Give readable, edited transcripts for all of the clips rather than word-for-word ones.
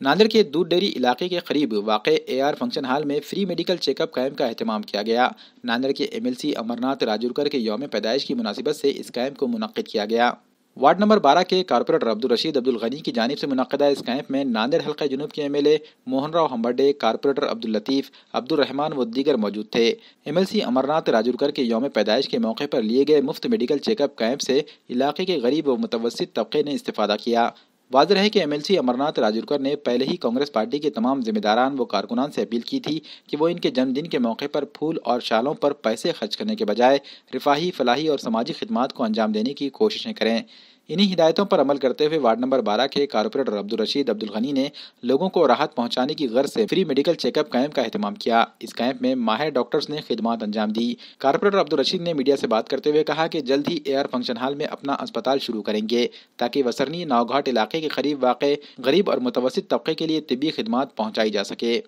नांदेड़ के दूध डेयरी इलाके के करीब वाक़े AR फंक्शन हॉल में फ्री मेडिकल चेकअप कैंप का एहतमाम किया गया। नांदेड़ के MLC अमरनाथ राजूरकर के यौम पैदाइश की मुनासिबत से इस कैंप को मुनक्किद किया गया। वार्ड नंबर 12 के कारपोरेटर अब्दुल रशीद अब्दुल गनी की जानिब से मुनक्किदा इस कैंप में नांदेड़ हल्का जुनूब के MLA मोहन राव हम्बर्डे, कारपोरेटर अब्दुल लतीफ़, अब्दुल रहमान व दीगर मौजूद थे। MLC अमरनाथ राजूरकर के यौम पैदाइश के मौके पर लिए गए मुफ्त मेडिकल चेकअप कैंप से इलाके के गरीब व मुतवस्सित तबके ने इस्तिफादा किया। वाज़ेह है कि MLC अमरनाथ राजूरकर ने पहले ही कांग्रेस पार्टी के तमाम जिम्मेदारान व कारकुनान से अपील की थी कि वो इनके जन्मदिन के मौके पर फूल और शालों पर पैसे खर्च करने के बजाय रिफाही, फलाही और समाजी खिदमात को अंजाम देने की कोशिशें करें। इन्हीं हिदायतों पर अमल करते हुए वार्ड नंबर 12 के कारपोरेटर अब्दुल रशीद अब्दुल गनी ने लोगों को राहत पहुंचाने की गर्ज से फ्री मेडिकल चेकअप कैंप का एहतमाम किया। इस कैंप में माहिर डॉक्टर्स ने खिदमात अंजाम दी। कारपोरेटर अब्दुल रशीद ने मीडिया से बात करते हुए कहा कि जल्द ही AR फंक्शन हॉल में अपना अस्पताल शुरू करेंगे ताकि वसरनी नावघाट इलाके के करीब वाक़े गरीब और मुतवस्सित तबके के लिए तिब्बी खिदमात पहुँचाई जा सके।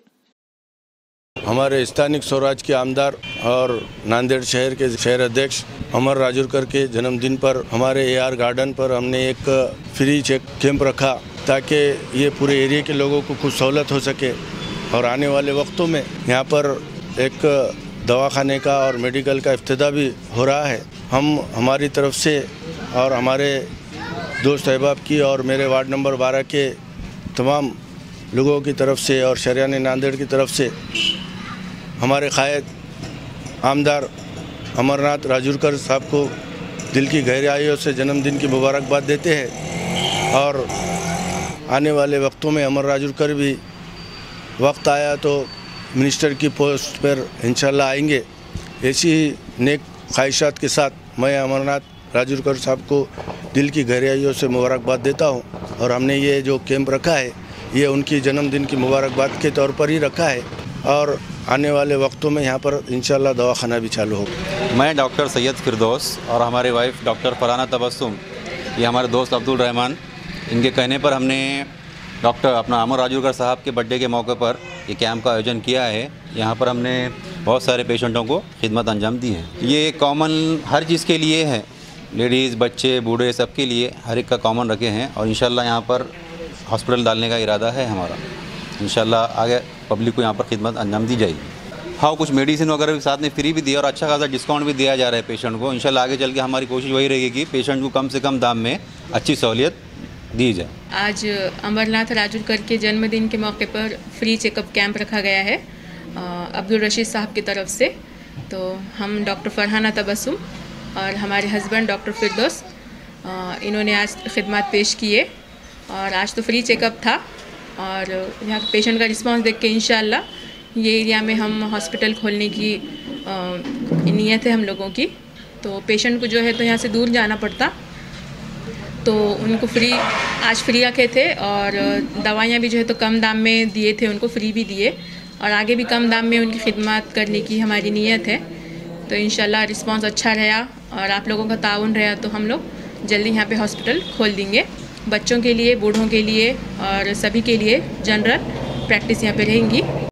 हमारे स्थानिक स्वराज के आमदार और नांदेड़ शहर के शहर अध्यक्ष अमर राजूरकर के जन्मदिन पर हमारे AR गार्डन पर हमने एक फ्री चेक कैंप रखा ताकि ये पूरे एरिया के लोगों को कुछ सहूलत हो सके और आने वाले वक्तों में यहाँ पर एक दवाखाने का और मेडिकल का इफ्तिताह भी हो रहा है। हम हमारी तरफ से और हमारे दोस्त अहबाब की और मेरे वार्ड नंबर 12 के तमाम लोगों की तरफ से और शहरियान नांदेड़ की तरफ से हमारे कायद आमदार अमरनाथ राजूरकर साहब को दिल की गहराइयों से जन्मदिन की मुबारकबाद देते हैं और आने वाले वक्तों में अमर राजूरकर भी वक्त आया तो मिनिस्टर की पोस्ट पर इंशाल्लाह आएंगे। ऐसी ही नेक ख्वाहिशात के साथ मैं अमरनाथ राजूरकर साहब को दिल की गहराइयों से मुबारकबाद देता हूं और हमने ये जो कैंप रखा है ये उनकी जन्मदिन की मुबारकबाद के तौर पर ही रखा है और आने वाले वक्तों में यहाँ पर इंशाल्लाह दवाखाना भी चालू होगा। मैं डॉक्टर सैयद फिरदौस और हमारे वाइफ डॉक्टर फरहाना तबस्सुम, ये हमारे दोस्त अब्दुल रहमान, इनके कहने पर हमने डॉक्टर अपना अमर राजूरकर साहब के बर्थडे के मौके पर ये कैंप का आयोजन किया है। यहाँ पर हमने बहुत सारे पेशेंटों को खिदमत अंजाम दी है। ये कॉमन हर चीज़ के लिए है, लेडीज़, बच्चे, बूढ़े, सबके लिए हर एक का कॉमन रखे हैं और इंशाल्लाह यहाँ पर हॉस्पिटल डालने का इरादा है हमारा। इंशाल्लाह आगे पब्लिक को यहाँ पर खिदमत अंजाम दी जाएगी। हाँ, कुछ मेडिसिन वगैरह भी साथ में फ्री भी दिया और अच्छा खासा डिस्काउंट भी दिया जा रहा है पेशेंट को। इंशाल्लाह आगे चल के हमारी कोशिश वही रहेगी कि पेशेंट को कम से कम दाम में अच्छी सहूलियत दी जाए। आज अमरनाथ राजूरकर के जन्मदिन के मौके पर फ्री चेकअप कैंप रखा गया है अब्दुल रशीद साहब की तरफ से। तो हम डॉक्टर फरहाना तबस्सुम और हमारे हस्बैंड डॉक्टर फिरदौस, इन्होंने आज खिदमत पेश किए और आज तो फ्री चेकअप था और यहाँ पेशेंट का रिस्पांस देख के इंशाल्लाह ये एरिया में हम हॉस्पिटल खोलने की नीयत है हम लोगों की। तो पेशेंट को जो है तो यहाँ से दूर जाना पड़ता, तो उनको आज फ्री रखे थे और दवाइयाँ भी जो है तो कम दाम में दिए थे, उनको फ्री भी दिए और आगे भी कम दाम में उनकी खिदमत करने की हमारी नीयत है। तो इंशाल्लाह रिस्पांस अच्छा रहा और आप लोगों का ताउन रहा तो हम लोग जल्दी यहाँ पे हॉस्पिटल खोल देंगे। बच्चों के लिए, बूढ़ों के लिए और सभी के लिए जनरल प्रैक्टिस यहाँ पे रहेंगी।